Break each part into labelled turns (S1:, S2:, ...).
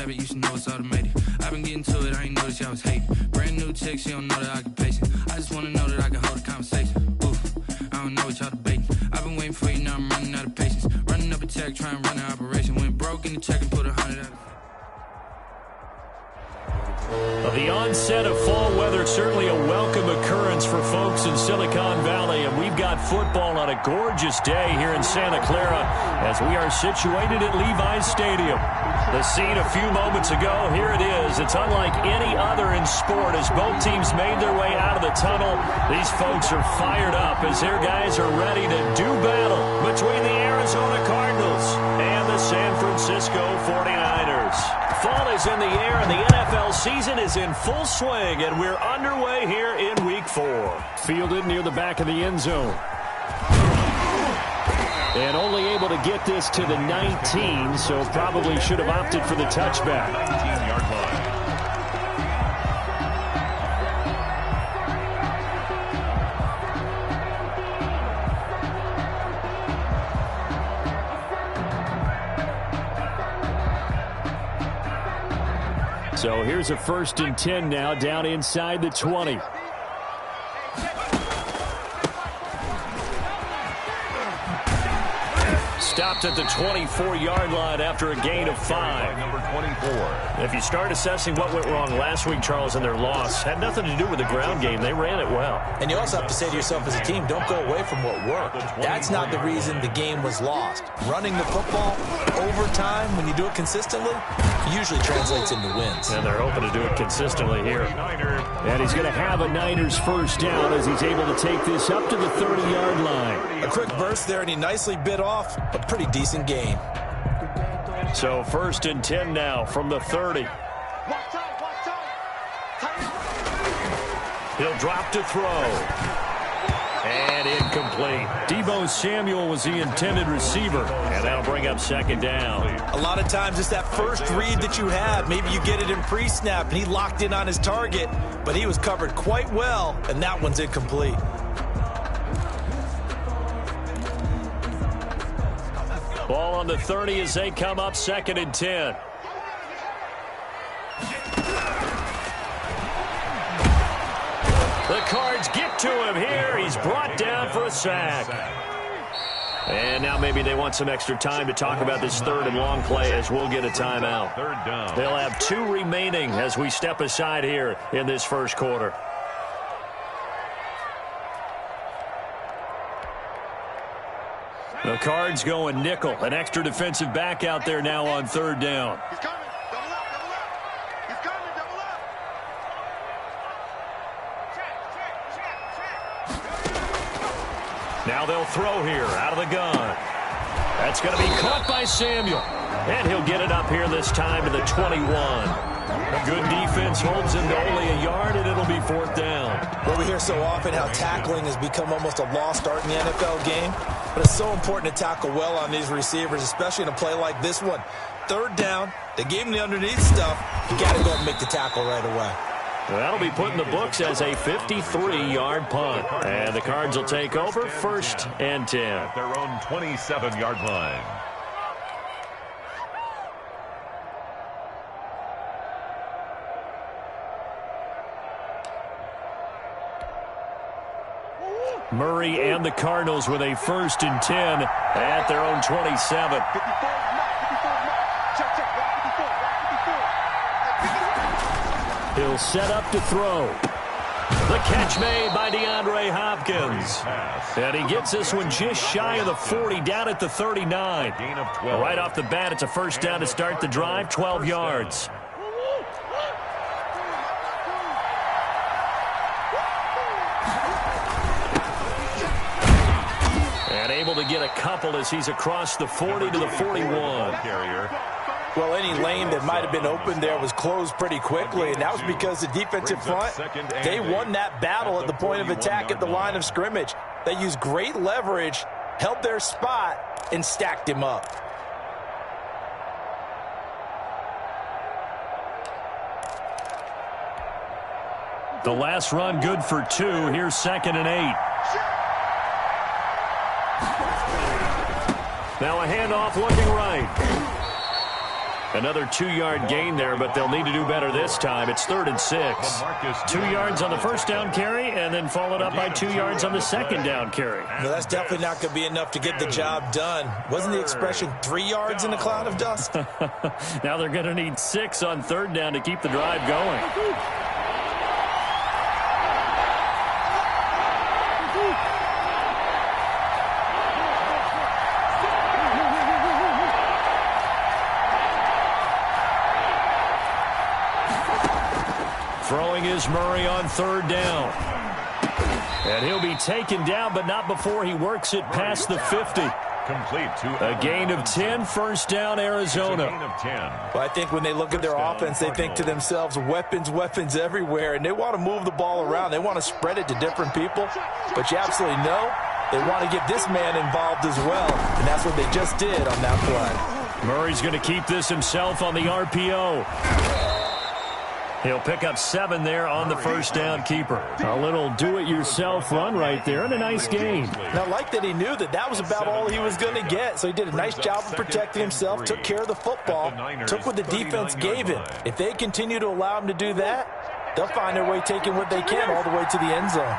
S1: habit, you should know it's automated. I've been getting to it, I ain't noticed y'all was hating. Brand new chick, she don't know that I can pace it. I just wanna know that I can hold a conversation. Oof, I don't know what y'all debating. I've been waiting for you, now I'm running out of patience. Running up a check, trying to run an operation. Went broke in the check and put 100 out.
S2: The onset of fall weather, certainly a welcome occurrence for folks in Silicon Valley, and we've got football on a gorgeous day here in Santa Clara as we are situated at Levi's Stadium. The scene a few moments ago, here it is. It's unlike any other in sport as both teams made their way out of the tunnel. These folks are fired up as their guys are ready to do battle between the Arizona Cardinals and the San Francisco 49ers. Fall is in the air and the NFL season is in full swing, and we're underway here in Week 4. Fielded near the back of the end zone. And only able to get this to the 19, so probably should have opted for the touchback. 19-yard line. So here's a 1st and 10 now, down inside the 20. Stopped at the 24-yard line after a gain of 5. Number 24. If you start assessing what went wrong last week, Charles, in their loss, had nothing to do with the ground game. They ran it well.
S3: And you also have to say to yourself as a team, don't go away from what worked. That's not the reason the game was lost. Running the football over time, when you do it consistently, usually translates into wins.
S2: And they're hoping to do it consistently here. And he's going to have a Niners first down as he's able to take this up to the 30-yard line.
S3: A quick burst there, and he nicely bit off a pretty decent gain.
S2: So 1st and 10 now from the 30. He'll drop to throw. And incomplete. Deebo Samuel was the intended receiver, and that'll bring up 2nd down.
S3: A lot of times it's that first read that you have. Maybe you get it in pre-snap, and he locked in on his target, but he was covered quite well, and that one's incomplete.
S2: Ball on the 30 as they come up 2nd and 10. The Cards get to him here. He's brought down for a sack. And now maybe they want some extra time to talk about this 3rd and long play as we'll get a timeout. 3rd down. They'll have 2 remaining as we step aside here in this first quarter. The Cards going nickel. An extra defensive back out there now on 3rd down.
S4: He's coming. Double up. He's coming. Double up. Check.
S2: Now they'll throw here out of the gun. That's going to be caught by Samuel. And he'll get it up here this time to the 21. A good defense holds him to only a yard, and it'll be 4th down.
S3: Well, we hear so often how tackling has become almost a lost art in the NFL game. But it's so important to tackle well on these receivers, especially in a play like this one. 3rd down, they gave him the underneath stuff. You got to go and make the tackle right away.
S2: That'll be put in the books as a 53-yard punt. And the Cards will take over 1st and 10.
S5: At their own 27-yard line.
S2: Murray and the Cardinals with a 1st and 10 at their own 27. He'll set up to throw. The catch made by DeAndre Hopkins. And he gets this one just shy of the 40, down at the 39. Right off the bat, it's a 1st down to start the drive, 12 yards. Able to get a couple as he's across the 40 to the 41.
S3: Well, any lane that might have been open there was closed pretty quickly, and that was because the defensive front, they won that battle at the point of attack at the line of scrimmage. They used great leverage, held their spot, and stacked him up.
S2: The last run good for 2. Here's 2nd and 8. Now a handoff looking right. Another 2-yard gain there, but they'll need to do better this time. It's 3rd and 6. 2 yards on the first down carry, and then followed up by 2 yards on the second down carry.
S3: No, that's definitely not going to be enough to get the job done. Wasn't the expression 3 yards in a cloud of dust?
S2: Now they're going to need 6 on 3rd down to keep the drive going. Throwing is Murray on 3rd down. And he'll be taken down, but not before he works it past the 50.
S5: Complete to
S2: a gain of 10, 1st down, Arizona.
S5: A gain of 10.
S3: Well, I think when they look at their offense, they think to themselves, weapons everywhere, and they want to move the ball around. They want to spread it to different people, but you absolutely know they want to get this man involved as well, and that's what they just did on that play.
S2: Murray's going to keep this himself on the RPO. He'll pick up 7 there on the 1st down keeper. A little do-it-yourself run right there and a nice gain.
S3: And I like that he knew that that was about all he was going to get. So he did a nice job of protecting himself, took care of the football, took what the defense gave him. If they continue to allow him to do that, they'll find their way taking what they can all the way to the end zone.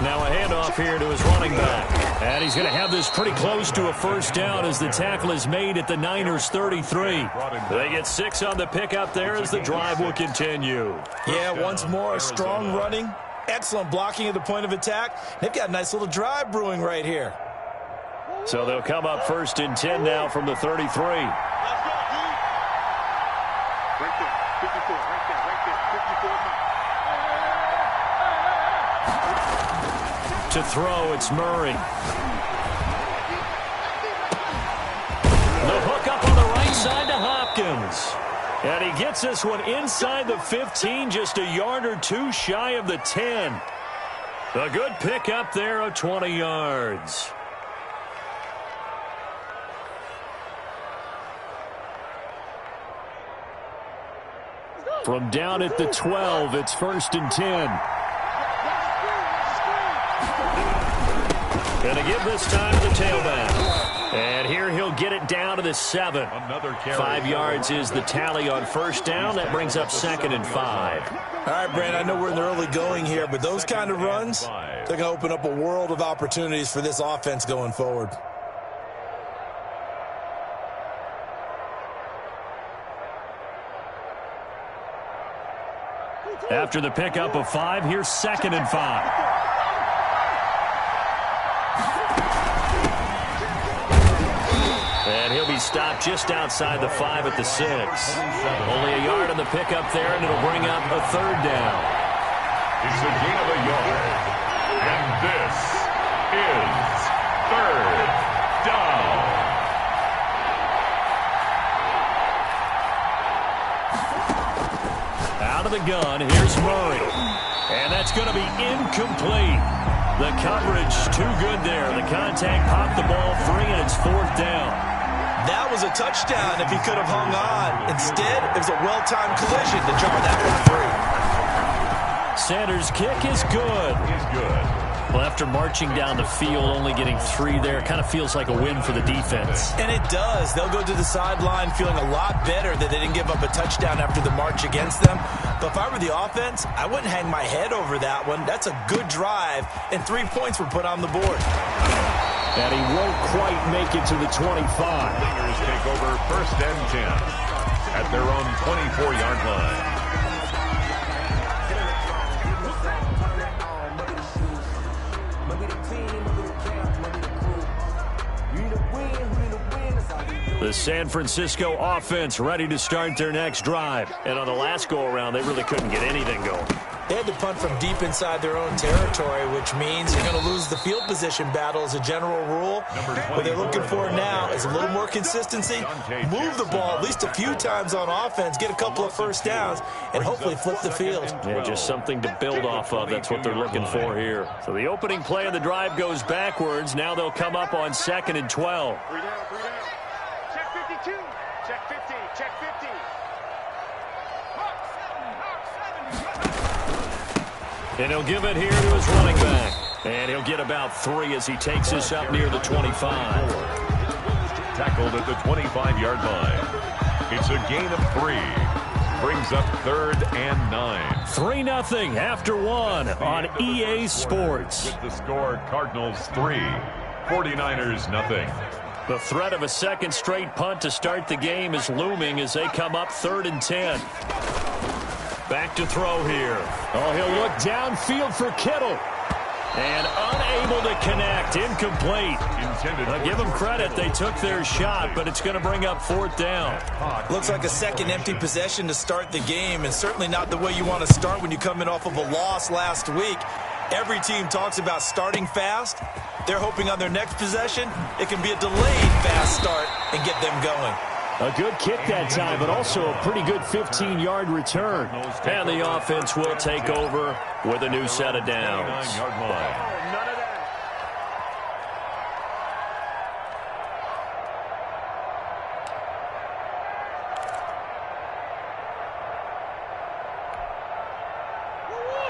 S2: Now a handoff here to his running back. And he's going to have this pretty close to a 1st down as the tackle is made at the Niners' 33. They get 6 on the pickup there as the drive will continue.
S3: Yeah, once more, a strong running, excellent blocking at the point of attack. They've got a nice little drive brewing right here.
S2: So they'll come up 1st and 10 now from the 33.
S4: Let's go, dude. Right there, 54, right there, 54 now.
S2: To throw, it's Murray. The hook up on the right side to Hopkins. And he gets this one inside the 15, just a yard or 2 shy of the 10. A good pick up there of 20 yards. From down at the 12, it's 1st and 10. Going to give this time to the tailback. And here he'll get it down to the 7. 5 yards is the tally on 1st down. That brings up 2nd and 5.
S3: All right, Brand, I know we're in the early going here, but those kind of runs, they're going to open up a world of opportunities for this offense going forward.
S2: After the pickup of 5, here's 2nd and 5. And he'll be stopped just outside the 5 at the 6. Only a yard on the pickup there, and it'll bring up a 3rd down.
S5: It's a gain of a yard. And this is 3rd down.
S2: Out of the gun, here's Murray. And that's going to be incomplete. The coverage too good there. The contact popped the ball free, and it's 4th down.
S3: That was a touchdown if he could have hung on. Instead, it was a well-timed collision to jar that one free.
S2: Sanders' kick is good.
S5: He's good.
S2: Well, after marching down the field, only getting 3 there, kind of feels like a win for the defense.
S3: And it does. They'll go to the sideline feeling a lot better that they didn't give up a touchdown after the march against them. But if I were the offense, I wouldn't hang my head over that one. That's a good drive, and 3 points were put on the board.
S2: And he won't quite make it to the 25.
S5: Lakers take over 1st and 10 at their own 24-yard line.
S2: The San Francisco offense ready to start their next drive. And on the last go-around, they really couldn't get anything going.
S3: They had to punt from deep inside their own territory, which means you're going to lose the field position battle as a general rule. What they're looking for now is a little more consistency, move the ball at least a few times on offense, get a couple of 1st downs, and hopefully flip the field.
S2: Yeah, just something to build off of. That's what they're looking for here. So the opening play of the drive goes backwards. Now they'll come up on 2nd and 12.
S4: Check 52. Check 50. Check 50.
S2: And he'll give it here to his running back. And he'll get about 3 as he takes this up near the 25.
S5: Tackled at the 25-yard line. It's a gain of 3. Brings up 3rd and 9.
S2: 3-0 after 1 on EA Sports.
S5: With the score, Cardinals 3, 49ers nothing.
S2: The threat of a second straight punt to start the game is looming as they come up 3rd and 10. Back to throw here. Oh, he'll look downfield for Kittle. And unable to connect. Incomplete. I'll give them credit. They took their shot, but it's going to bring up 4th down.
S3: Looks like a second empty possession to start the game, and certainly not the way you want to start when you're coming off of a loss last week. Every team talks about starting fast. They're hoping on their next possession, it can be a delayed fast start and get them going.
S2: A good kick that time, but also a pretty good 15-yard return. And the offense will take over with a new set of downs.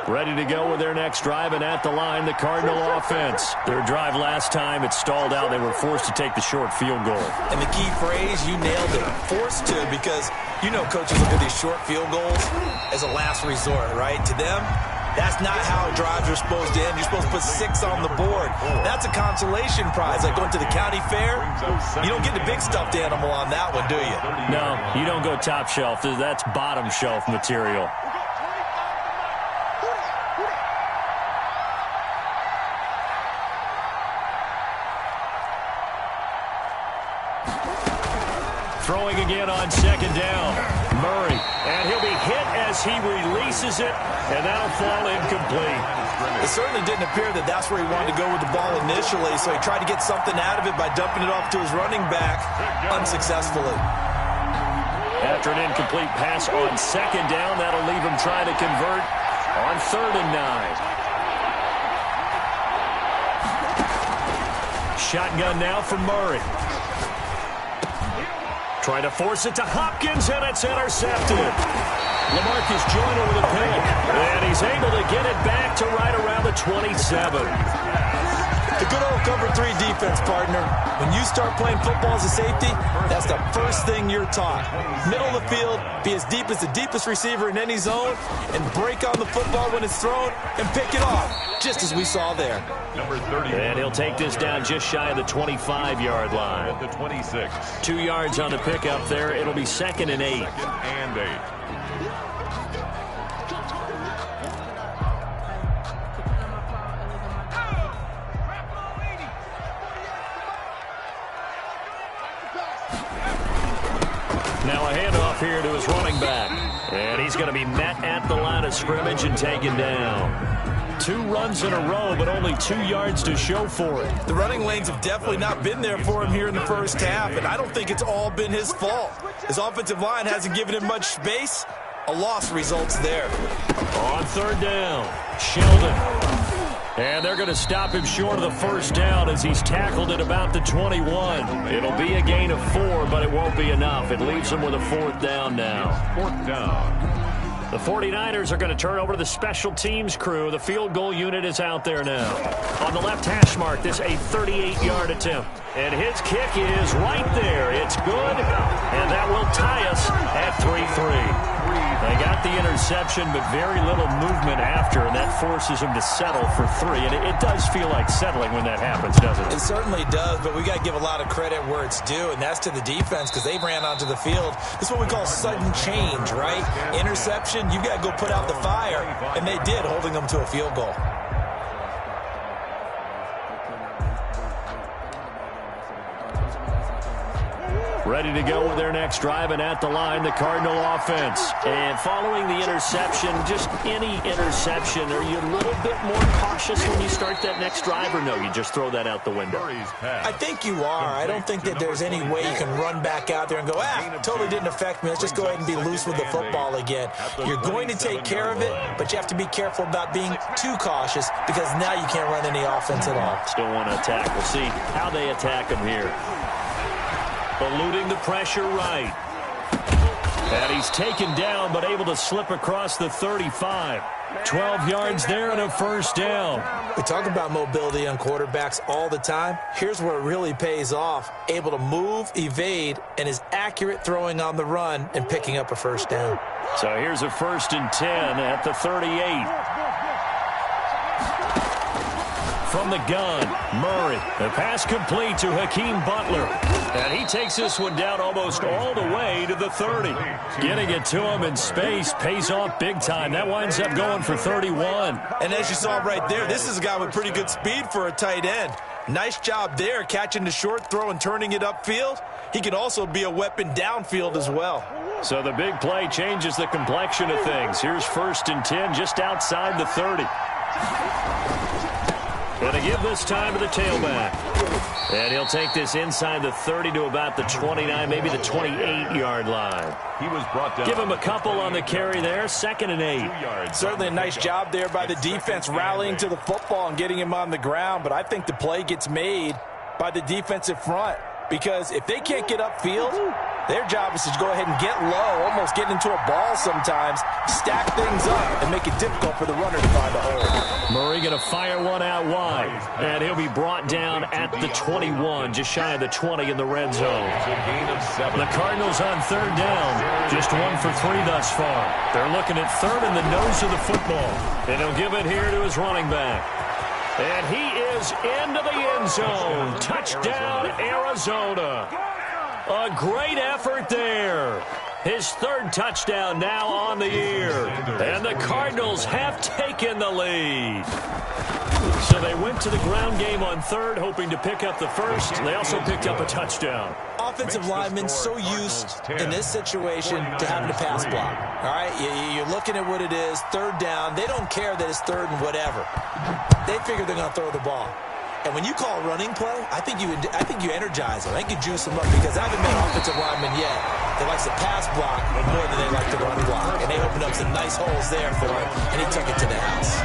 S2: Ready to go with their next drive, and at the line, the Cardinal offense. Their drive last time, it stalled out. They were forced to take the short field goal.
S3: And the key phrase, you nailed it, forced to, because you know coaches look at these short field goals as a last resort, right? To them, that's not how drives are supposed to end. You're supposed to put 6 on the board. That's a consolation prize, like going to the county fair. You don't get the big stuffed animal on that one, do you?
S2: No, you don't go top shelf. That's bottom shelf material. Throwing again on 2nd down. Murray. And he'll be hit as he releases it, and that'll fall incomplete.
S3: It certainly didn't appear that that's where he wanted to go with the ball initially, so he tried to get something out of it by dumping it off to his running back unsuccessfully.
S2: After an incomplete pass on 2nd down, that'll leave him trying to convert on 3rd and 9. Shotgun now for Murray. Trying to force it to Hopkins, and it's intercepted. LaMarcus Joyner with a pick, and he's able to get it back to right around the 27.
S3: The good old cover 3 defense, partner. When you start playing football as a safety, that's the first thing you're taught. Middle of the field, be as deep as the deepest receiver in any zone, and break on the football when it's thrown and pick it off, just as we saw there.
S5: Number 30.
S2: And he'll take this down just shy of the 25-yard line.
S5: At the 26.
S2: 2 yards on the pickup there. It'll be 2nd and 8.
S5: 2nd and 8.
S2: Now a handoff here to his running back. And he's going to be met at the line of scrimmage and taken down. 2 runs in a row, but only 2 yards to show for it.
S3: The running lanes have definitely not been there for him here in the first half, and I don't think it's all been his fault. His offensive line hasn't given him much space. A loss results there.
S2: On 3rd down, Sheldon. And they're going to stop him short of the 1st down as he's tackled at about the 21. It'll be a gain of 4, but it won't be enough. It leaves him with a 4th down now.
S5: 4th down.
S2: The 49ers are going to turn over to the special teams crew. The field goal unit is out there now. On the left hash mark, this a 38-yard attempt. And his kick is right there. It's good, and that will tie us at 3-3. They got the interception, but very little movement after, and that forces him to settle for 3. And it does feel like settling when that happens, doesn't it?
S3: It certainly does, but we got to give a lot of credit where it's due, and that's to the defense because they ran onto the field. This is what we call sudden change, right? Interception, you got to go put out the fire, and they did, holding them to a field goal.
S2: Ready to go with their next drive, and at the line, the Cardinal offense. And following the interception, just any interception, are you a little bit more cautious when you start that next drive, or no, you just throw that out the window?
S3: I think you are. I don't think that there's any way you can run back out there and go, totally didn't affect me. Let's just go ahead and be loose with the football again. You're going to take care of it, but you have to be careful about being too cautious because now you can't run any offense at all.
S2: Still want to attack. We'll see how they attack him here. Eluding the pressure right. And he's taken down, but able to slip across the 35. 12 yards there and a first down.
S3: We talk about mobility on quarterbacks all the time. Here's where it really pays off. Able to move, evade, and is accurate throwing on the run and picking up a first down.
S2: So here's a 1st and 10 at the 38. From the gun, Murray. The pass complete to Hakeem Butler. And he takes this one down almost all the way to the 30. Getting it to him in space pays off big time. That winds up going for 31.
S3: And as you saw right there, this is a guy with pretty good speed for a tight end. Nice job there, catching the short throw and turning it upfield. He can also be a weapon downfield as well.
S2: So the big play changes the complexion of things. Here's 1st and 10 just outside the 30. Going to give this time to the tailback. And he'll take this inside the 30 to about the 29, maybe the 28-yard line.
S5: He was brought down.
S2: Give him a couple on the carry there, 2nd and 8.
S3: Certainly a nice job there by the defense rallying to the football and getting him on the ground, but I think the play gets made by the defensive front because if they can't get upfield, their job is to go ahead and get low, almost get into a ball sometimes, stack things up, and make it difficult for the runner to find a hole.
S2: Murray going to fire one out wide, and he'll be brought down at the 21, just shy of the 20 in the red zone. The Cardinals on 3rd down, just 1 for 3 thus far. They're looking at 3rd in the nose of the football, and he'll give it here to his running back. And he is into the end zone. Touchdown, Arizona. A great effort there. His 3rd touchdown now on the year. And the Cardinals have taken the lead. So they went to the ground game on 3rd, hoping to pick up the 1st. They also picked up a touchdown.
S3: Offensive linemen so used in this situation to having a pass block. All right, you're looking at what it is, 3rd down. They don't care that it's 3rd and whatever. They figure they're going to throw the ball. And when you call a running play, I think you energize them. I think you juice them up because I haven't met an offensive lineman yet that likes to pass block more than they like to run block. And they opened up some nice holes there for him, and he took it to the house.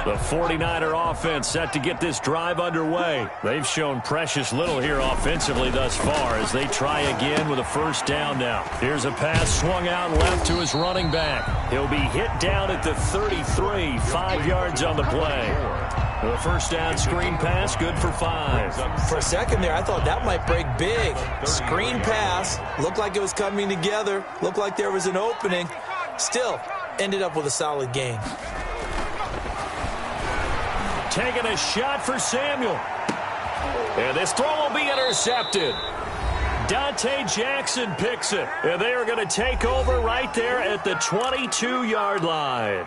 S2: The 49er offense set to get this drive underway. They've shown precious little here offensively thus far as they try again with a 1st down now. Here's a pass swung out left to his running back. He'll be hit down at the 33, 5 yards on the play. The 1st down screen pass, good for 5.
S3: For a second there, I thought that might break big. Screen pass, looked like it was coming together, looked like there was an opening. Still, ended up with a solid gain.
S2: Taking a shot for Samuel. And this throw will be intercepted. Dante Jackson picks it. And they are going to take over right there at the 22-yard line.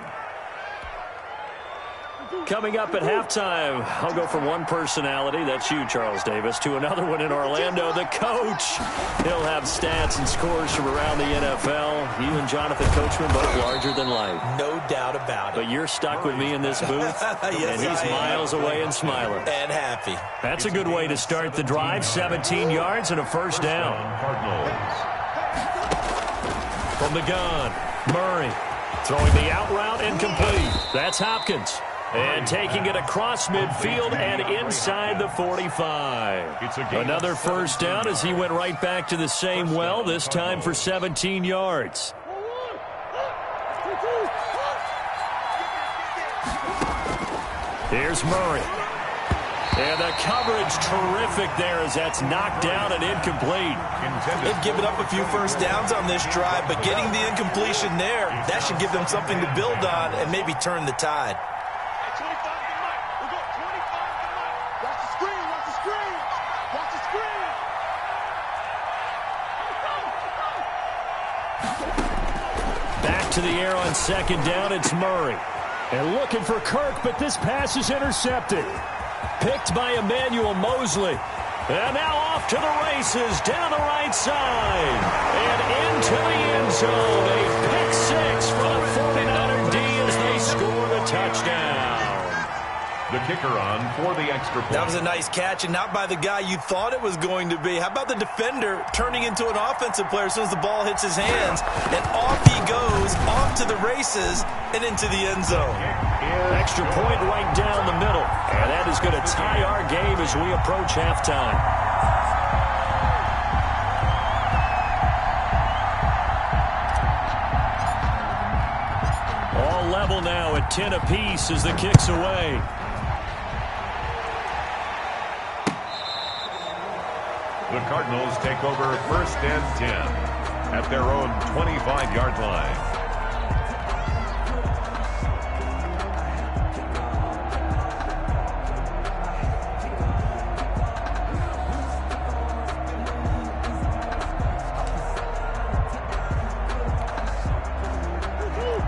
S2: Coming up at halftime, I'll go from one personality, that's you, Charles Davis, to another one in Orlando, the coach. He'll have stats and scores from around the NFL. You and Jonathan Coachman both larger than life.
S3: No doubt about it.
S2: But you're stuck with me in this booth,
S3: Yes,
S2: and he's miles away and smiling.
S3: And happy.
S2: That's a good way to start the drive, 17 yards and a 1st down. From the gun, Murray throwing the out route incomplete. That's Hopkins. And taking it across midfield and inside the 45. Another 1st down as he went right back to the same well, this time for 17 yards. Here's Murray. And the coverage terrific there as that's knocked down and incomplete.
S3: They've given up a few 1st downs on this drive, but getting the incompletion there, that should give them something to build on and maybe turn the tide.
S2: To the air on 2nd down, it's Murray. And looking for Kirk, but this pass is intercepted. Picked by Emmanuel Mosley. And now off to the races, down the right side. And into the end zone. A pick 6 for the 49er D as they score the touchdown.
S5: The kicker on for the extra point.
S3: That was a nice catch, and not by the guy you thought it was going to be. How about the defender turning into an offensive player as soon as the ball hits his hands? And off he goes, off to the races, and into the end zone.
S2: Extra point right down the middle. And that is going to tie our game as we approach halftime. All level now at 10 apiece as the kick's away.
S5: The Cardinals take over 1st and 10 at their own 25-yard line.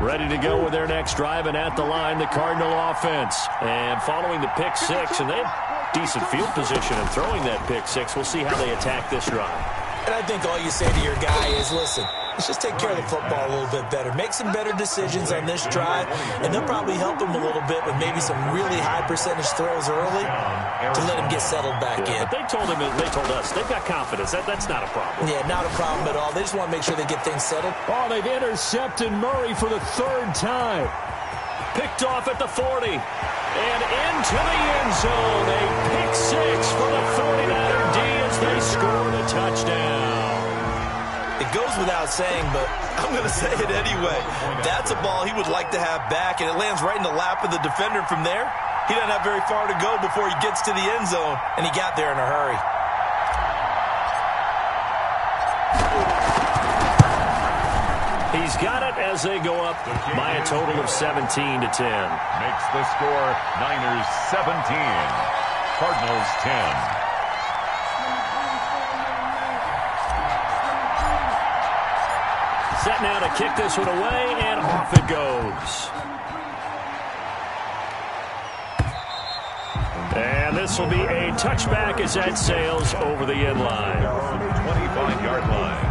S2: Ready to go with their next drive, and at the line, the Cardinal offense. And following the pick six, and they have decent field position in throwing that pick six. We'll see how they attack this drive.
S3: And I think all you say to your guy is, listen, let's just take care of the football a little bit better. Make some better decisions on this drive, and they'll probably help him a little bit with maybe some really high percentage throws early to let him get settled back in.
S2: But they told us, they've got confidence. That's not a problem.
S3: Yeah, not a problem at all. They just want to make sure they get things settled.
S2: Oh, they've intercepted Murray for the 3rd time. Picked off at the 40. And into the end zone. A pick six for the 49er D as they scored a touchdown.
S3: It goes without saying, but I'm going to say it anyway. That's a ball he would like to have back, and it lands right in the lap of the defender from there. He doesn't have very far to go before he gets to the end zone, and he got there in a hurry.
S2: He's got it as they go up by a total of 17-10.
S5: Makes the score Niners 17, Cardinals 10.
S2: Set now to kick this one away, and off it goes. And this will be a touchback as that sails over the end line.
S5: 25-yard line.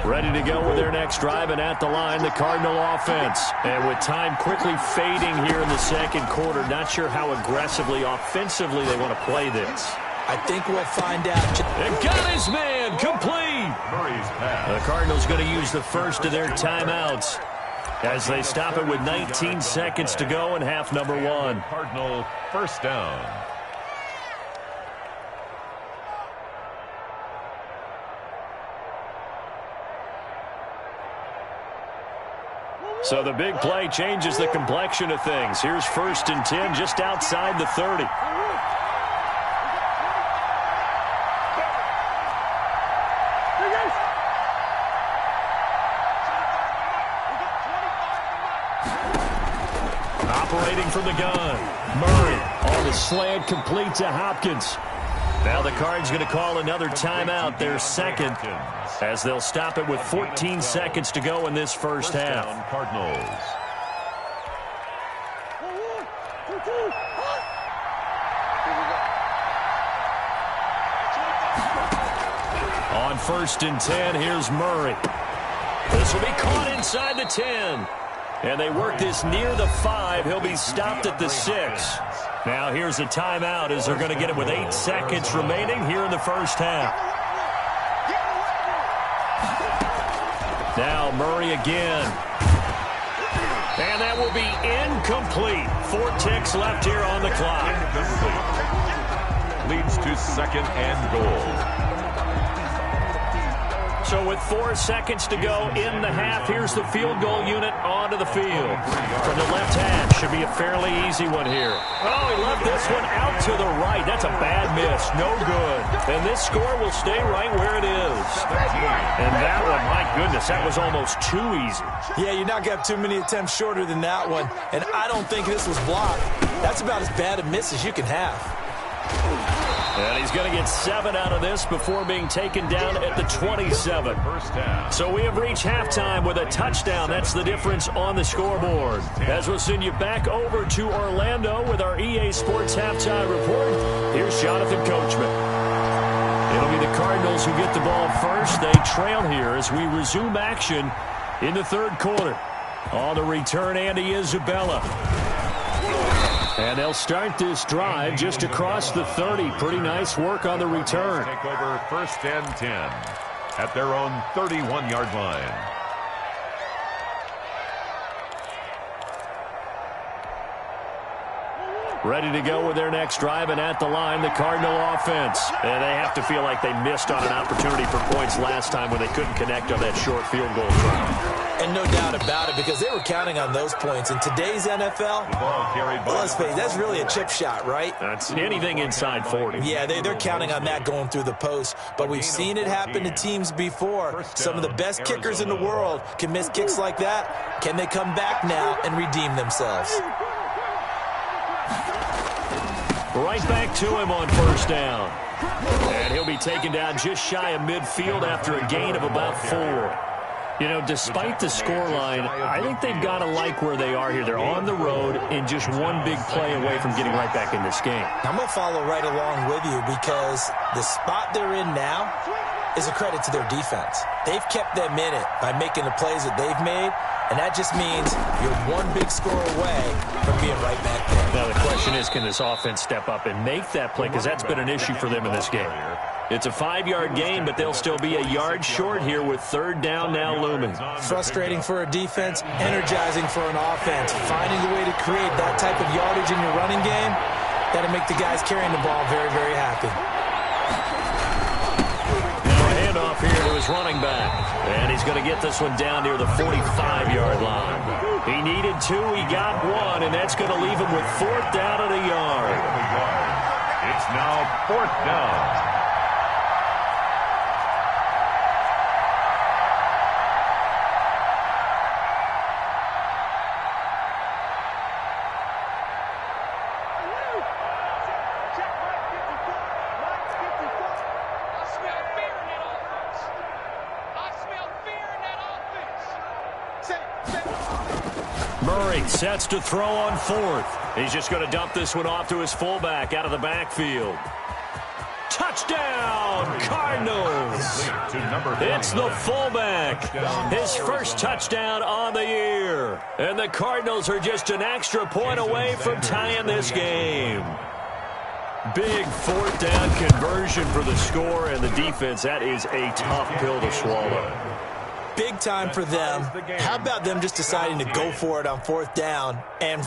S2: Ready to go with their next drive, and at the line, the Cardinal offense. And with time quickly fading here in the second quarter, not sure how aggressively, offensively they want to play this.
S3: I think we'll find out.
S2: And got his man, complete. The Cardinals going to use the first of their timeouts as they stop it with 19 seconds to go in half number one.
S5: Cardinal first down.
S2: So the big play changes the complexion of things. Here's 1st and 10 just outside the 30. Operating from the gun. Murray on the slant, complete to Hopkins. Now the Cards going to call another timeout, their second, as they'll stop it with 14 seconds to go in this first half.
S5: Cardinals.
S2: On 1st and 10, here's Murray. This will be caught inside the 10. And they work this near the 5. He'll be stopped at the 6. Now here's a timeout as they're going to get it with 8 seconds remaining here in the first half. Now Murray again. And that will be incomplete. 4 ticks left here on the clock.
S5: Leads to 2nd and goal.
S2: So with 4 seconds to go in the half, here's the field goal unit onto the field. From the left half, should be a fairly easy one here. Oh, he left this one out to the right. That's a bad miss. No good. And this score will stay right where it is. And that one, my goodness, that was almost too easy.
S3: Yeah, you're not going to have too many attempts shorter than that one. And I don't think this was blocked. That's about as bad a miss as you can have.
S2: And he's going to get 7 out of this before being taken down at the 27. So we have reached halftime with a touchdown. That's the difference on the scoreboard. As we'll send you back over to Orlando with our EA Sports Halftime Report, here's Jonathan Coachman. It'll be the Cardinals who get the ball first. They trail here as we resume action in the third quarter. On the return, Andy Isabella. And they'll start this drive just across the 30. Pretty nice work on the return.
S5: Take over 1st and 10 at their own 31-yard line.
S2: Ready to go with their next drive, and at the line, the Cardinal offense. And they have to feel like they missed on an opportunity for points last time when they couldn't connect on that short field goal try.
S3: And no doubt about it, because they were counting on those points. In today's NFL, let's face it, that's really a chip shot, right?
S2: That's anything inside 40.
S3: Yeah, they're counting on that going through the post. But we've seen it happen to teams before. Some of the best kickers in the world can miss kicks like that. Can they come back now and redeem themselves?
S2: Right back to him on 1st down. And he'll be taken down just shy of midfield after a gain of about 4. You know, despite the scoreline, I think they've got to like where they are here. They're on the road and just one big play away from getting right back in this game.
S3: I'm going to follow right along with you because the spot they're in now is a credit to their defense. They've kept them in it by making the plays that they've made, and that just means you're one big score away from being right back there.
S2: Now, the question is, can this offense step up and make that play? Because that's been an issue for them in this game. It's a 5-yard gain, but they'll still be a yard short here with 3rd down now looming.
S3: Frustrating for a defense, energizing for an offense. Finding a way to create that type of yardage in your running game, that'll make the guys carrying the ball very, very happy.
S2: Now a handoff here to his running back. And he's going to get this one down near the 45-yard line. He needed 2, he got 1, and that's going to leave him with 4th down and a yard.
S5: It's now 4th down.
S2: Sets to throw on 4th. He's just going to dump this one off to his fullback out of the backfield. Touchdown, Cardinals! It's the fullback. His first touchdown on the year. And the Cardinals are just an extra point away from tying this game. Big 4th down conversion for the score, and the defense, that is a tough pill to swallow.
S3: Big time for them. How about them just deciding to go for it on 4th down? And,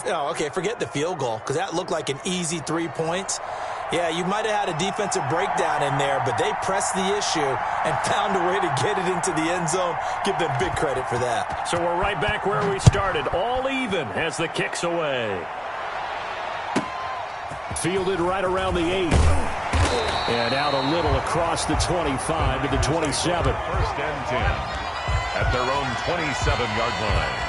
S3: forget the field goal, because that looked like an easy 3 points. Yeah, you might have had a defensive breakdown in there, but they pressed the issue and found a way to get it into the end zone. Give them big credit for that.
S2: So we're right back where we started, all even as the kick's away. Fielded right around the 8. And out a little across the 25 to the 27.
S5: 1st and 10. At their own 27-yard line.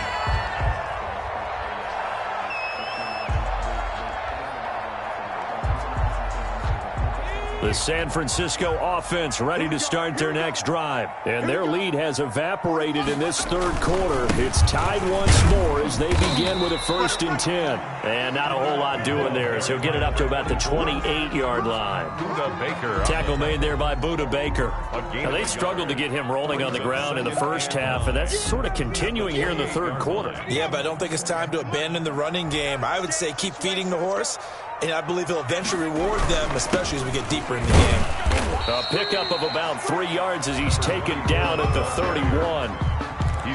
S2: The San Francisco offense ready to start their next drive. And their lead has evaporated in this third quarter. It's tied once more as they begin with a 1st and 10. And not a whole lot doing there, so he'll get it up to about the 28-yard line. Tackle made there by Budda Baker. Now, they struggled to get him rolling on the ground in the first half, and that's sort of continuing here in the third quarter.
S3: Yeah, but I don't think it's time to abandon the running game. I would say keep feeding the horse, and I believe he'll eventually reward them, especially as we get deeper in the game.
S2: A pickup of about 3 yards as he's taken down at the 31.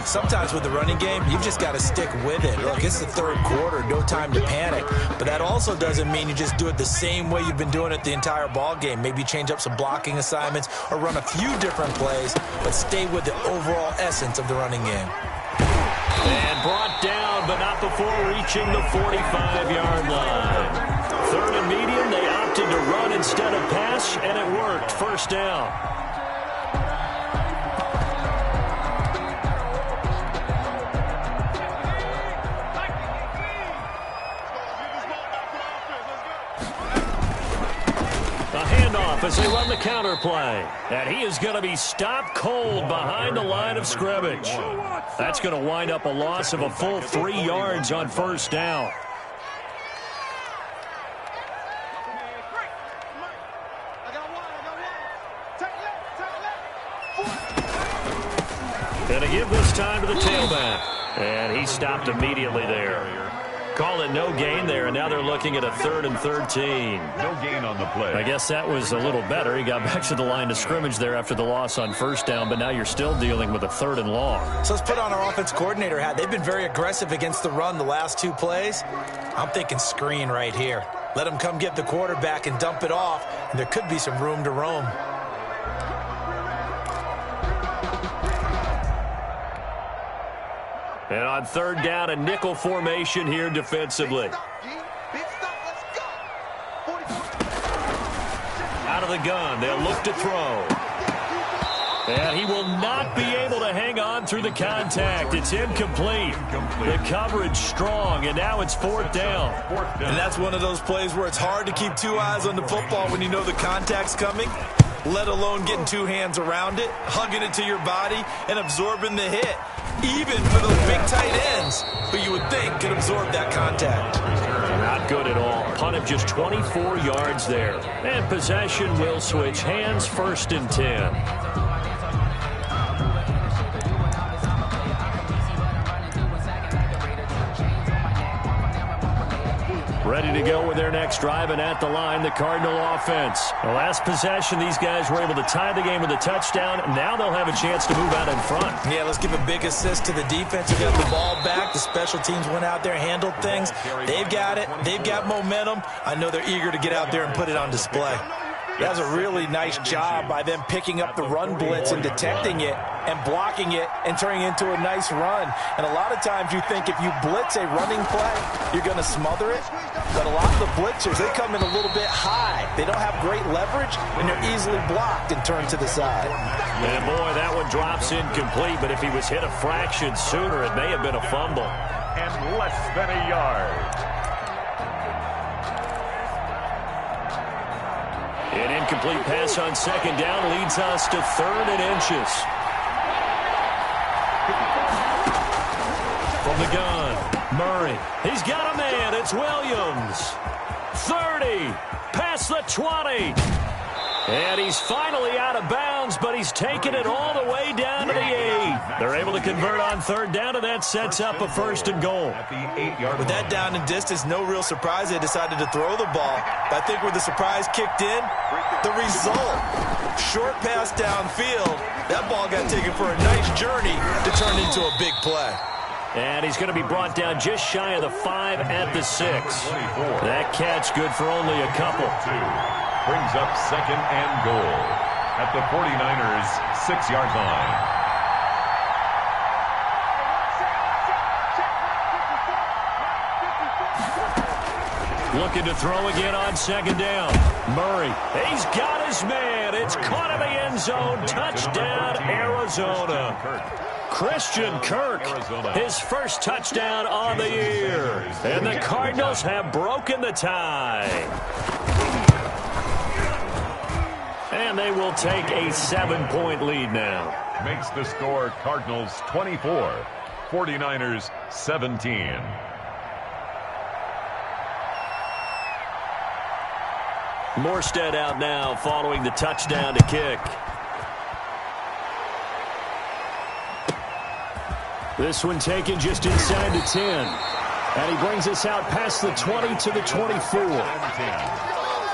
S3: Sometimes with the running game, you've just got to stick with it. Look, it's the third quarter, no time to panic. But that also doesn't mean you just do it the same way you've been doing it the entire ball game. Maybe change up some blocking assignments or run a few different plays, but stay with the overall essence of the running game.
S2: And brought down, but not before reaching the 45-yard line. 3rd and medium, they opted to run instead of pass, and it worked. 1st down. as they run the counter play. And he is going to be stopped cold behind the line of scrimmage. That's going to wind up a loss of a full 3 yards on first down. Going to give this time to the tailback. And he stopped immediately there. Call it no gain there, and now they're looking at a 3rd and 13.
S5: No gain on the play.
S2: I guess that was a little better. He got back to the line of scrimmage there after the loss on first down, but now you're still dealing with a 3rd and long.
S3: So let's put on our offense coordinator hat. They've been very aggressive against the run the last 2 plays. I'm thinking screen right here. Let them come get the quarterback and dump it off, and there could be some room to roam.
S2: And on 3rd down, a nickel formation here defensively. Out of the gun, they'll look to throw. And he will not be able to hang on through the contact. It's incomplete. The coverage strong, and now it's 4th down.
S3: And that's one of those plays where it's hard to keep 2 eyes on the football when you know the contact's coming, let alone getting 2 hands around it, hugging it to your body, and absorbing the hit. Even for those big tight ends who you would think could absorb that contact.
S2: Not good at all. Punt of just 24 yards there. And possession will switch hands, 1st and 10. Ready to go with their next drive, and at the line, the Cardinal offense. The last possession, these guys were able to tie the game with a touchdown. Now they'll have a chance to move out in front.
S3: Yeah, let's give a big assist to the defense who got the ball back. The special teams went out there, handled things. They've got it. They've got momentum. I know they're eager to get out there and put it on display. That was a really nice job by them picking up the run blitz and detecting it and blocking it and turning it into a nice run. And a lot of times you think if you blitz a running play, you're going to smother it. But a lot of the blitzers, they come in a little bit high. They don't have great leverage, and they're easily blocked and turned to the side.
S2: And boy, that one drops incomplete. But if he was hit a fraction sooner, it may have been a fumble.
S5: And less than a yard.
S2: An incomplete pass on 2nd down leads us to 3rd and inches. From the gun, Murray. He's got a man. It's Williams. 30. Past the 20. And he's finally out of bounds, but he's taken it all the way down to the 8. They're able to convert on 3rd down, and that sets up a 1st and goal.
S3: With that down and distance, no real surprise they decided to throw the ball. But I think where the surprise kicked in, the result. Short pass downfield. That ball got taken for a nice journey to turn into a big play.
S2: And he's going to be brought down just shy of the 5 at the 6. That catch good for only a couple.
S5: Brings up 2nd and goal at the 49ers' 6-yard line.
S2: Looking to throw again on 2nd down. Murray, he's got his man. It's caught in the end zone. Touchdown, Arizona. Christian Kirk, his first touchdown on the year. And the Cardinals have broken the tie. And they will take a 7-point lead now.
S5: Makes the score Cardinals 24, 49ers 17.
S2: Morstead out now following the touchdown to kick. This one taken just inside the 10. And he brings us out past the 20 to the 24.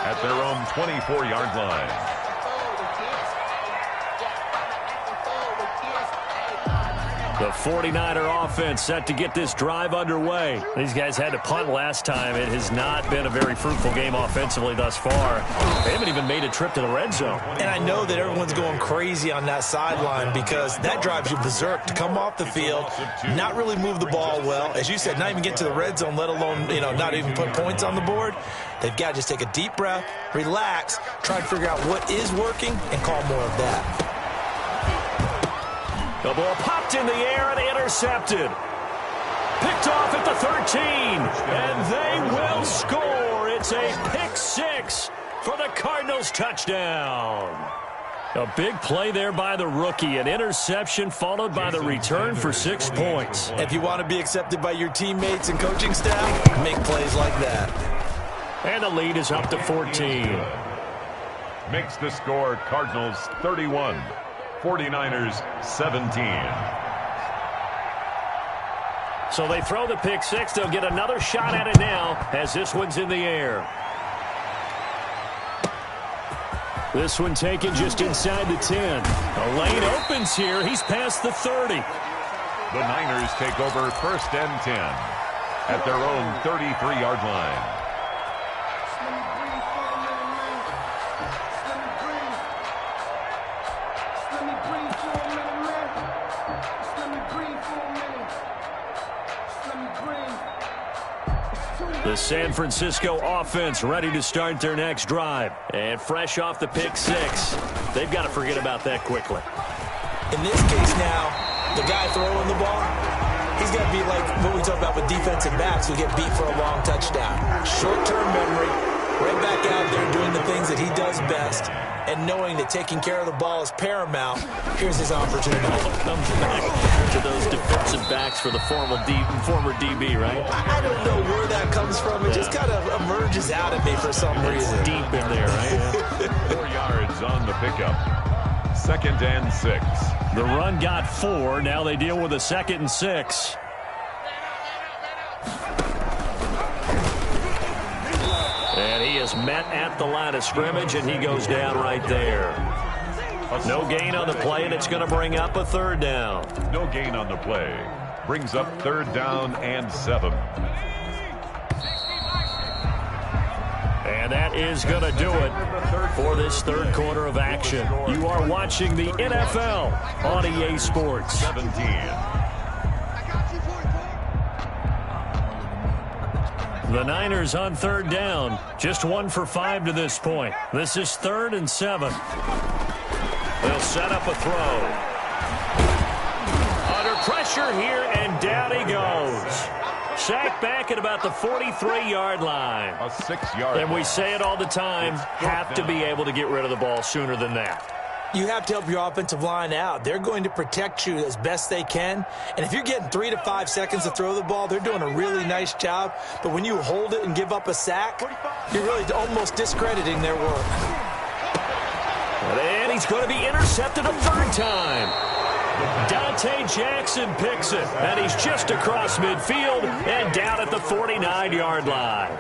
S5: At their own 24-yard line.
S2: The 49er offense set to get this drive underway. These guys had to punt last time. It has not been a very fruitful game offensively thus far. They haven't even made a trip to the red zone.
S3: And I know that everyone's going crazy on that sideline because that drives you berserk to come off the field, not really move the ball well. As you said, not even get to the red zone, let alone, not even put points on the board. They've got to just take a deep breath, relax, try to figure out what is working, and call more of that.
S2: The ball popped in the air and intercepted. Picked off at the 13, and they will score. It's a pick 6 for the Cardinals touchdown. A big play there by the rookie. An interception followed by the return for 6 points.
S3: If you want to be accepted by your teammates and coaching staff, make plays like that.
S2: And the lead is up to 14.
S5: Makes the score Cardinals 31, 49ers 17.
S2: So they throw the pick six. They'll get another shot at it now as this one's in the air. This one taken just inside the 10. A lane opens here. He's past the 30.
S5: The Niners take over 1st and 10 at their own 33-yard line.
S2: The San Francisco offense ready to start their next drive. And fresh off the pick six, they've got to forget about that quickly.
S3: In this case now, the guy throwing the ball, he's got to be like what we talk about with defensive backs who get beat for a long touchdown. Short-term memory, right back out there doing the things that he does best, and knowing that taking care of the ball is paramount. Here's his opportunity.
S2: Comes back to those defensive backs for the former DB, right?
S3: I don't know where that comes from. It just kind of emerges out at me for some reason.
S2: It's deep in there, right?
S5: 4 yards on the pickup. 2nd and 6.
S2: The run got 4. Now they deal with a 2nd and 6. And he is met at the line of scrimmage, and he goes down right there. No gain on the play, and it's going to bring up a 3rd down.
S5: No gain on the play. Brings up 3rd down and 7.
S2: And that is going to do it for this 3rd quarter of action. You are watching the NFL on EA Sports.
S5: 17.
S2: The Niners on 3rd down. Just 1 for 5 to this point. This is 3rd and 7. They'll set up a throw. Under pressure here, and down he goes. Sacked back at about the 43-yard line.
S5: A 6-yard.
S2: And we say it all the time, have to be able to get rid of the ball sooner than that.
S3: You have to help your offensive line out. They're going to protect you as best they can. And if you're getting 3 to 5 seconds to throw the ball, they're doing a really nice job. But when you hold it and give up a sack, you're really almost discrediting their work.
S2: And he's going to be intercepted a 3rd time. Dante Jackson picks it, and he's just across midfield and down at the 49-yard line.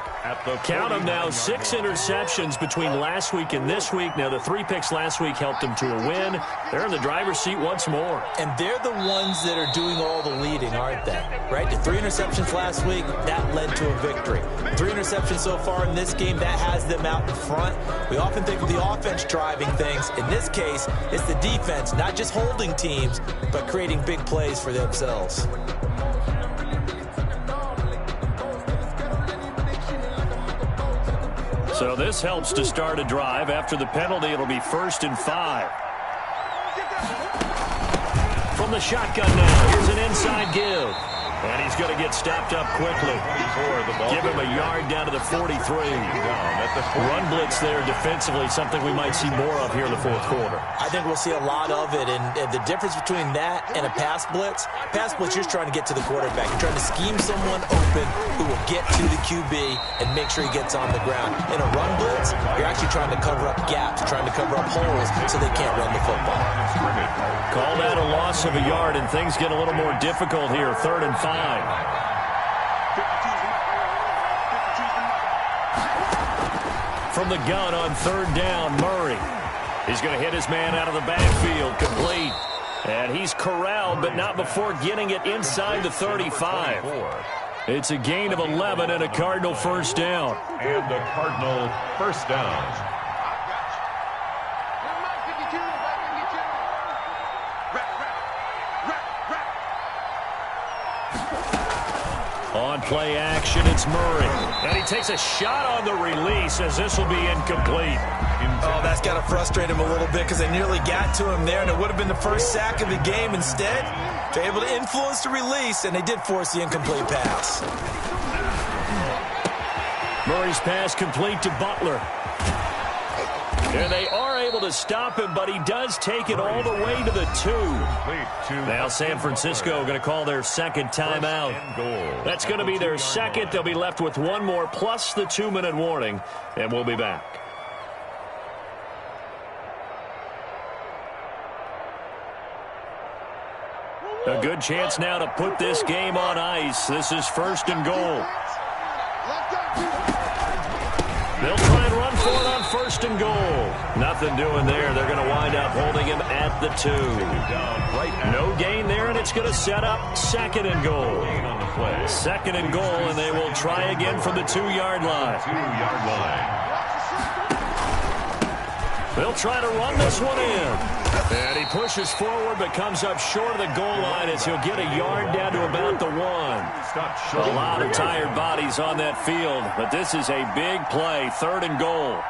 S2: Count them now, 6 interceptions between last week and this week. Now, the 3 picks last week helped them to a win. They're in the driver's seat once more.
S3: And they're the ones that are doing all the leading, aren't they? Right? The 3 interceptions last week, that led to a victory. 3 interceptions so far in this game, that has them out in front. We often think of the offense driving things. In this case, it's the defense, not just holding teams, but creating big plays for themselves.
S2: So this helps to start a drive. After the penalty, it'll be 1st and 5. From the shotgun now, here's an inside give. And he's going to get stopped up quickly. Give him a yard down to the 43. Run blitz there defensively, something we might see more of here in the 4th quarter.
S3: I think we'll see a lot of it. And the difference between that and a pass blitz, you're trying to get to the quarterback. You're trying to scheme someone open who will get to the QB and make sure he gets on the ground. In a run blitz, you're actually trying to cover up gaps, trying to cover up holes so they can't run the football.
S2: Called out a loss of a yard, and things get a little more difficult here. 3rd and 5. From the gun on 3rd down, Murray. He's going to hit his man out of the backfield, complete. And he's corralled, but not before getting it inside the 35. It's a gain of 11 and a Cardinal 1st down.
S5: And a Cardinal 1st down.
S2: On play action, it's Murray. And he takes a shot on the release as this will be incomplete.
S3: Oh, that's got to frustrate him a little bit because they nearly got to him there, and it would have been the first sack of the game. Instead, they're able to influence the release, and they did force the incomplete pass.
S2: Murray's pass complete to Butler. And they are able to stop him, but he does take it all the way to the 2. Now San Francisco going to call their second timeout. That's going to be their second. They'll be left with one more plus the 2-minute warning, and we'll be back. A good chance now to put this game on ice. This is 1st and goal. They'll try and run for it on 1st and goal. Nothing doing there. They're going to wind up holding him at the 2. No gain there, and it's going to set up 2nd and goal. 2nd and goal, and they will try again from the 2-yard line. They'll try to run this one in. And he pushes forward but comes up short of the goal line as he'll get a yard down to about the 1. A lot of tired bodies on that field, but this is a big play. 3rd and goal.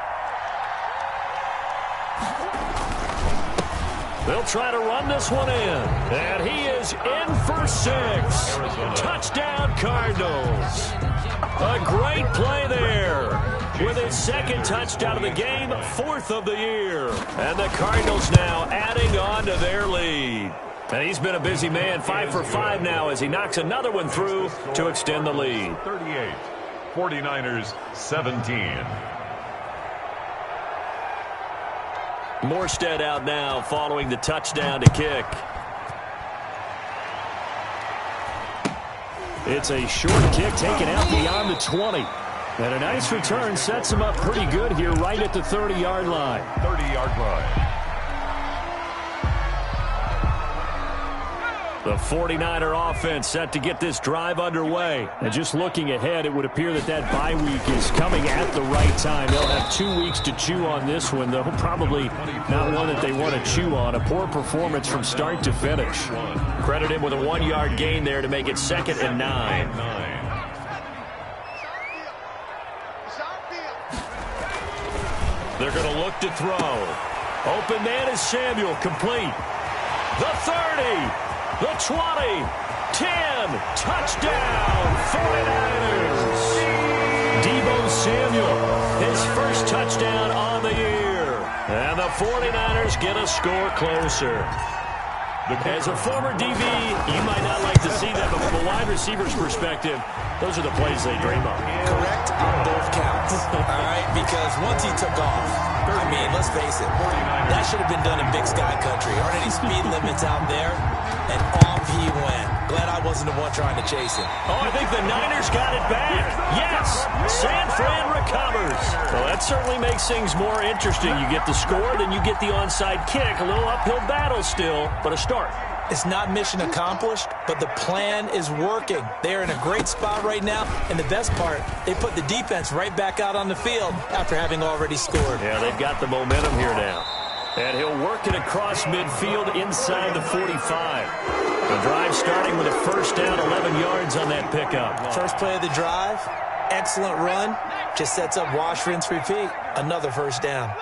S2: They'll try to run this one in. And he is in for 6. Touchdown, Cardinals. A great play there. With his 2nd touchdown of the game, 4th of the year. And the Cardinals now adding on to their lead. And he's been a busy man, 5 for 5 now as he knocks another one through to extend the lead.
S5: 38, 49ers 17.
S2: Morstead out now following the touchdown to kick. It's a short kick taken out beyond the 20. And a nice return sets him up pretty good here right at the 30-yard line.
S5: 30-yard line.
S2: The 49er offense set to get this drive underway. And just looking ahead, it would appear that bye week is coming at the right time. They'll have 2 weeks to chew on this one, though probably not one that they want to chew on. A poor performance from start to finish. Credit him with a 1-yard gain there to make it 2nd and 9. They're going to look to throw. Open man is Samuel, complete. The 30, the 20, 10, touchdown, 49ers. Deebo Samuel, his first touchdown on the year. And the 49ers get a score closer. As a former DB, you might not like to see that, but from a wide receiver's perspective, those are the plays they dream of.
S3: Correct on both counts. All right, because once he took off, I mean, let's face it, that should have been done in Big Sky Country. Aren't any speed limits out there? And off he went. Glad I wasn't the one trying to chase him.
S2: Oh, I think the Niners got it back. Yes, San Fran recovers. Well, that certainly makes things more interesting. You get the score, then you get the onside kick. A little uphill battle still, but a start.
S3: It's not mission accomplished, but the plan is working. They're in a great spot right now, and the best part, they put the defense right back out on the field after having already scored.
S2: Yeah, they've got the momentum here now. And he'll work it across midfield inside the 45. The drive starting with a first down, 11 yards on that pickup.
S3: First play of the drive, excellent run, just sets up wash, rinse, repeat. Another first down.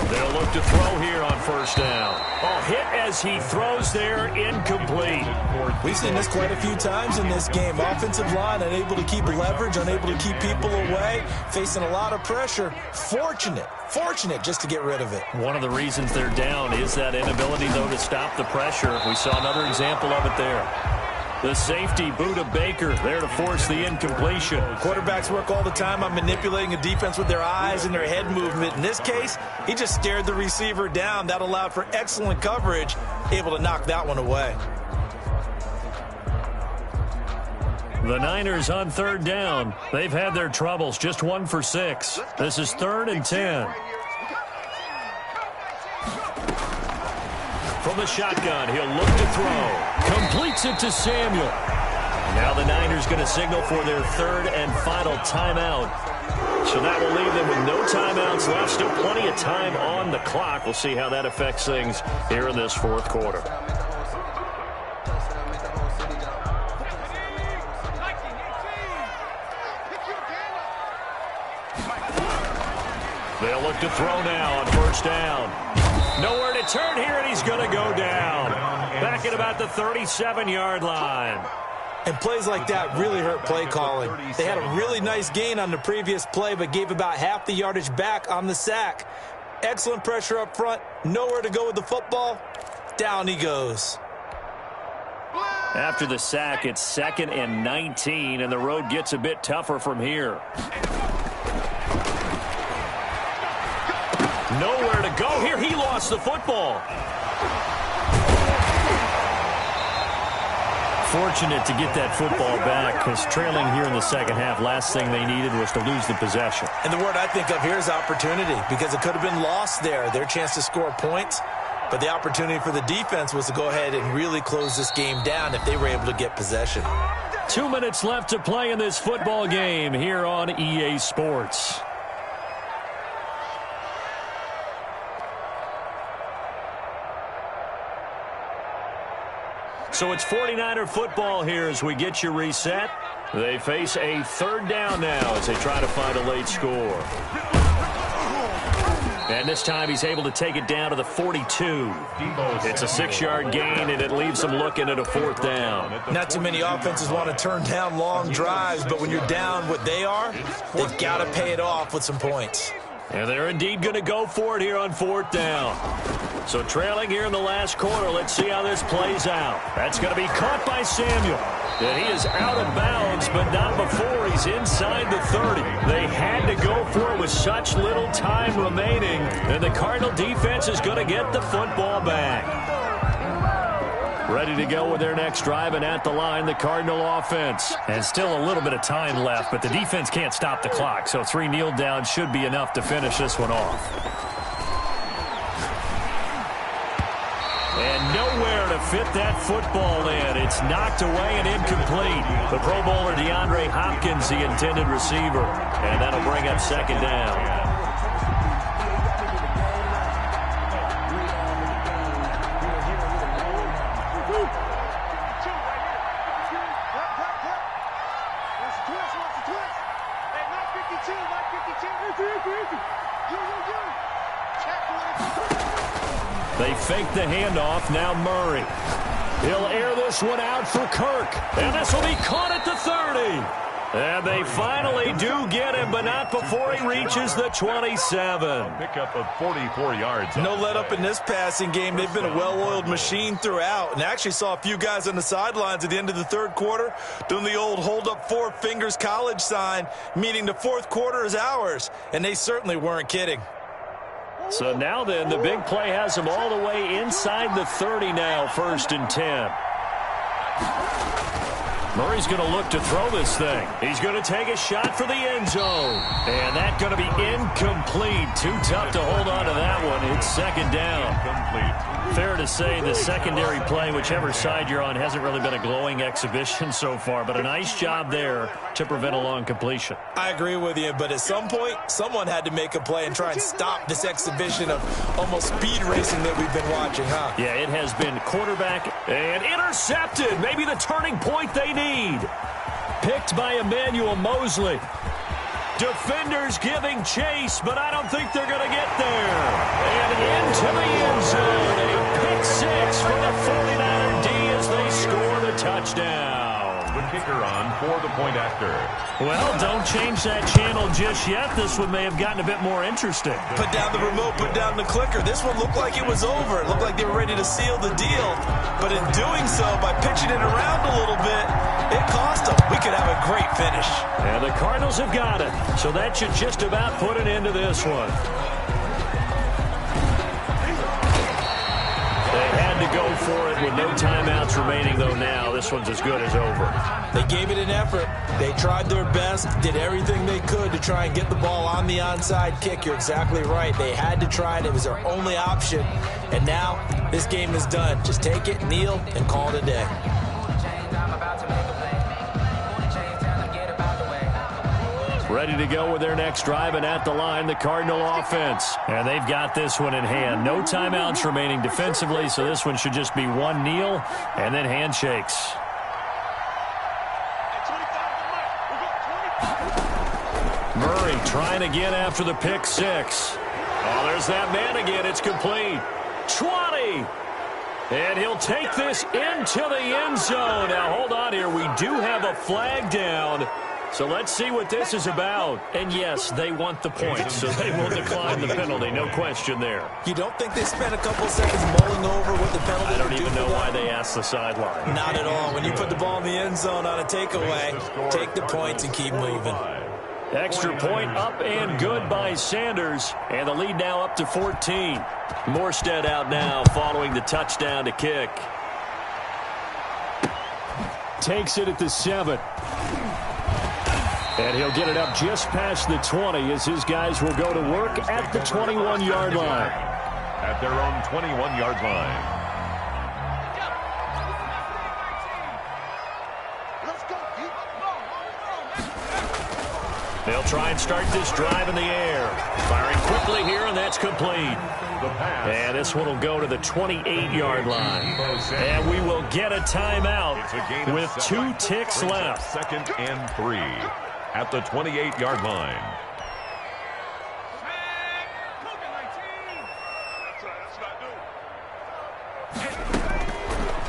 S2: They'll look to throw here on first down. Oh, hit as he throws there, incomplete.
S3: We've seen this quite a few times in this game. Offensive line unable to keep leverage, unable to keep people away, facing a lot of pressure. Fortunate just to get rid of it.
S2: One of the reasons they're down is that inability, though, to stop the pressure. We saw another example of it there. The safety, Buda Baker, there to force the incompletion.
S3: Quarterbacks work all the time on manipulating a defense with their eyes and their head movement. In this case, he just stared the receiver down. That allowed for excellent coverage, able to knock that one away.
S2: The Niners on third down. They've had their troubles, just 1 for 6. This is 3rd and 10. From the shotgun, he'll look to throw. Completes it to Samuel. Now the Niners going to signal for their 3rd and final timeout. So that will leave them with no timeouts left. Still plenty of time on the clock. We'll see how that affects things here in this 4th quarter. They'll look to throw now on first down. Nowhere to turn here, and he's going to go down. Back at about the 37-yard line.
S3: And plays like that really hurt play calling. They had a really nice gain on the previous play, but gave about half the yardage back on the sack. Excellent pressure up front. Nowhere to go with the football. Down he goes.
S2: After the sack, it's 2nd and 19, and the road gets a bit tougher from here. Nowhere to go here. He lost the football. Fortunate to get that football back, because trailing here in the second half, last thing they needed was to lose the possession.
S3: And the word I think of here is opportunity, because it could have been lost there. Their chance to score points, but the opportunity for the defense was to go ahead and really close this game down if they were able to get possession.
S2: 2 minutes left to play in this football game here on EA Sports. So it's 49er football here as we get you reset. They face a 3rd down now as they try to find a late score. And this time he's able to take it down to the 42. It's a 6-yard gain, and it leaves them looking at a 4th down.
S3: Not too many offenses want to turn down long drives, but when you're down what they are, they've got to pay it off with some points.
S2: And they're indeed going to go for it here on 4th down. So trailing here in the last quarter, let's see how this plays out. That's going to be caught by Samuel. And he is out of bounds, but not before he's inside the 30. They had to go for it with such little time remaining, and the Cardinal defense is going to get the football back. Ready to go with their next drive, and at the line, the Cardinal offense. And still a little bit of time left, but the defense can't stop the clock, so 3 kneel downs should be enough to finish this one off. And nowhere to fit that football in. It's knocked away and incomplete. The Pro Bowler DeAndre Hopkins, the intended receiver. And that'll bring up 2nd down. They fake the handoff. Now Murray. He'll air this one out for Kirk. And this will be caught at the 30. And they finally do get him, but not before he reaches the 27.
S5: Pickup of 44 yards.
S3: No let up in this passing game. They've been a well-oiled machine throughout. And I actually saw a few guys on the sidelines at the end of the 3rd quarter doing the old hold up 4 fingers college sign, meaning the 4th quarter is ours. And they certainly weren't kidding.
S2: So now then, the big play has them all the way inside the 30 now, 1st and 10. Murray's going to look to throw this thing. He's going to take a shot for the end zone. And that's going to be incomplete. Too tough to hold on to that one. It's 2nd down. Incomplete. Fair to say the secondary play, whichever side you're on, hasn't really been a glowing exhibition so far. But a nice job there to prevent a long completion.
S3: I agree with you, but at some point, someone had to make a play and try and stop this exhibition of almost speed racing that we've been watching, huh?
S2: Yeah, it has been quarterback and intercepted. Maybe the turning point they need. Picked by Emmanuel Mosley. Defenders giving chase, but I don't think they're going to get there. And into the end zone. A pick 6 for the 49er D as they score the touchdown.
S5: The kicker on for the point after.
S2: Well, don't change that channel just yet. This one may have gotten a bit more interesting.
S3: Put down the remote, put down the clicker. This one looked like it was over. It looked like they were ready to seal the deal. But in doing so, by pitching it around a little bit, it cost them. We could have a great finish.
S2: And the Cardinals have got it. So that should just about put an end to this one. They had to go for it with no timeouts remaining, though now this one's as good as over.
S3: They gave it an effort. They tried their best, did everything they could to try and get the ball on the onside kick. You're exactly right. They had to try it. It was their only option. And now this game is done. Just take it, kneel, and call it a day.
S2: Ready to go with their next drive, and at the line, the Cardinal offense. And they've got this one in hand. No timeouts remaining defensively, so this one should just be one kneel and then handshakes. Murray trying again after the pick 6. Oh, there's that man again. It's complete. 20. And he'll take this into the end zone. Now, hold on here. We do have a flag down. So let's see what this is about. And, yes, they want the point, so they will decline the penalty. No question there.
S3: You don't think they spent a couple seconds mulling over what the penalty
S2: I don't
S3: would do
S2: even know
S3: for
S2: why
S3: them?
S2: they asked the sideline.
S3: Not at all. When you put the ball in the end zone on a takeaway, take the points and keep moving.
S2: Extra point up and good by Sanders. And the lead now up to 14. Morstead out now following the touchdown to kick. Takes it at the 7. And he'll get it up just past the 20 as his guys will go to work at the 21-yard line.
S5: At their own 21-yard line.
S2: They'll try and start this drive in the air. Firing quickly here, and that's complete. And this one will go to the 28-yard line. And we will get a timeout with 2 ticks left.
S5: 2nd and 3 at the 28-yard line.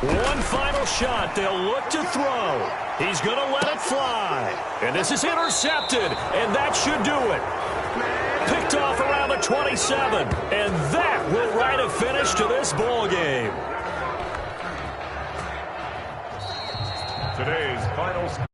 S2: One final shot. They'll look to throw. He's going to let it fly. And this is intercepted. And that should do it. Picked off around the 27. And that will write a finish to this ball game.
S5: Today's final score.